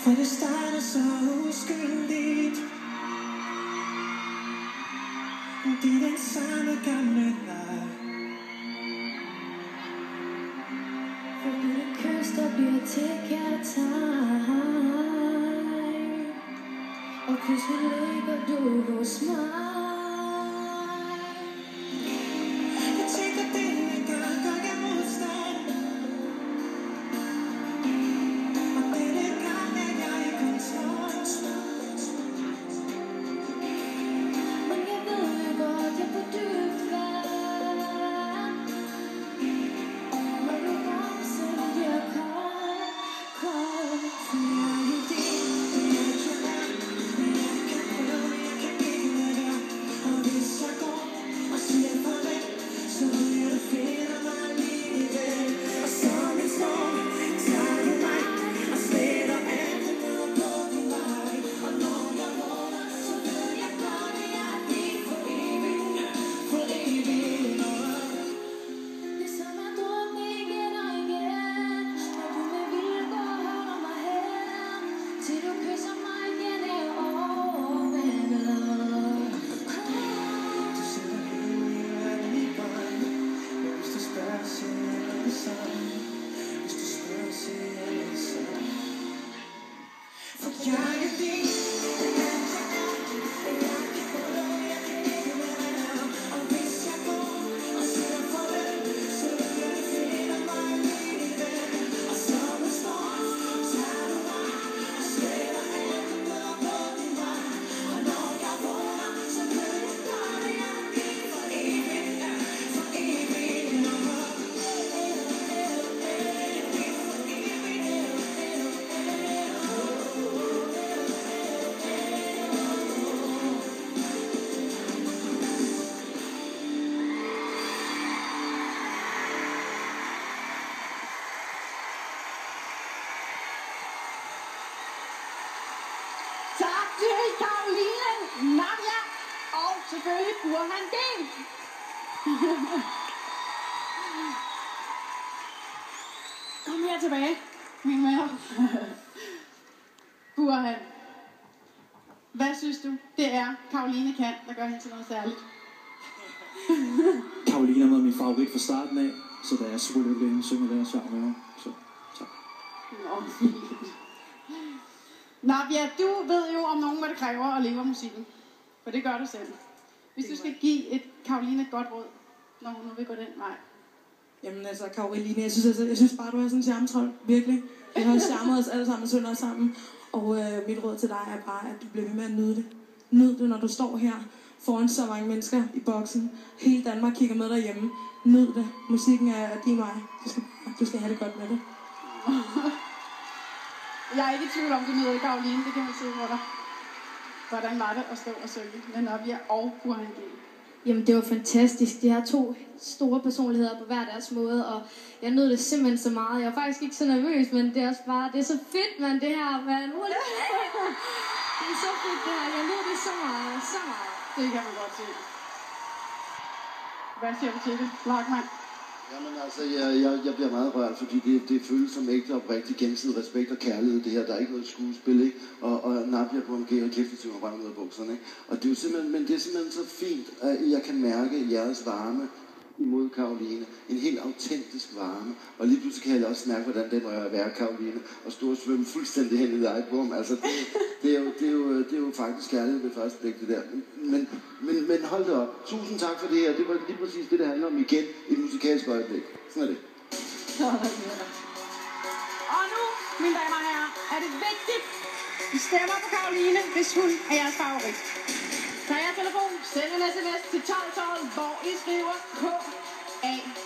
For det starter så uskyldigt. Det er den samme gamle leg. For det kys, der bliver til kærtegn. Og pludselig ligger du hos mig. Jeg tænker, denne gang gør jeg modstand. Og denne gang er jeg i kontakt. Men jeg ved jo godt, jeg er på dybt vand. Når du ramser, bliver kold, kold. For jeg er jo din, jeg kan prøve, jeg kan ikke lade være. Og hvis jeg går og siger farvel, så vil du finde mig alligevel. Og som en storm tager du mig og sletter alt ned på din vej. Og når jeg vågner, så ved jeg godt, at jeg er din for evigt, for evigt. Ligesom at drukne igen og igen. Når du med vilkår holder mig hen. Til du kysser mig igen, er jeg overvældet. Du sætter hele verden i brand. Men hvis du spørger, siger jeg det samme. Hvis du spørger, siger jeg det samme. For jeg er din. Jeg kan prøve, jeg kan ikke lade være. Og hvis jeg går og siger farvel, så vil du finde mig alligevel. Og som en storm tager du mig og sletter alt ned på din vej. Og når jeg vågner, så ved jeg godt, at jeg er din for evigt, for evigt. Tak til Caroline, Nadia og selvfølgelig Burhan G. Kom her tilbage. Hæng med her. Burhan, hvad synes du, det er Caroline kan, der gør hende til noget særligt? Caroline har været min favorit fra starten af, så da jeg super lykkelig, at hun synger det her sang med mig. Så tak. Nå, fint. Nadia, du ved jo om nogen, hvad det kræver at leve af musikken. For det gør du selv. Hvis du skal give Caroline et godt råd, når hun nu vil gå den vej. Jamen altså, Caroline, jeg synes bare, du er sådan en charmetrol, virkelig. Du har charmet os alle sammen, sønder sammen. Og mit råd til dig er bare, at du bliver ved med at nyde det. Nyd det, når du står her foran så mange mennesker i boksen. Hele Danmark kigger med derhjemme. Nyd det. Musikken er din vej. Du skal have det godt med det. Jeg er ikke i tvivl om, du nyder det, Caroline. Det kan man se på dig. Hvordan var det at stå og synge med Nadia og Burhan G? Jamen, det var fantastisk. De har to store personligheder på hver deres måde, og jeg nød det simpelthen så meget. Jeg var faktisk ikke så nervøs, men det er også bare, det er så fedt, man, det her, man. Det er så fedt, det her. Jeg nød det så meget, så meget. Det kan man godt se. Hvad siger du til det, Lachmann? Jamen altså, jeg bliver meget rørt, fordi det føles som ægte og oprigtig gensidig respekt og kærlighed, det her. Der er ikke noget skuespil, ikke? Og Nadia på en og Clifton synger bare ud af bukserne, ikke? Og det er jo simpelthen, men det er simpelthen så fint, at jeg kan mærke jeres varme imod Karoline. En helt autentisk varme. Og lige pludselig kan jeg også mærke, hvordan det må være, Karoline, og stå og svømme fuldstændig hen i dig på ham. Altså, det er jo faktisk kærlighed ved første blik, det der. Men hold det op. Tusind tak for det her. Det var lige præcis det handler om igen. Et musikalsk øjeblik. Sådan er det. Og nu, mine damer og herrer, er det vigtigt, I stemmer på Karoline, hvis hun er jeres favorit. Tag jeres telefon, send en sms til 1212, hvor I skriver K-A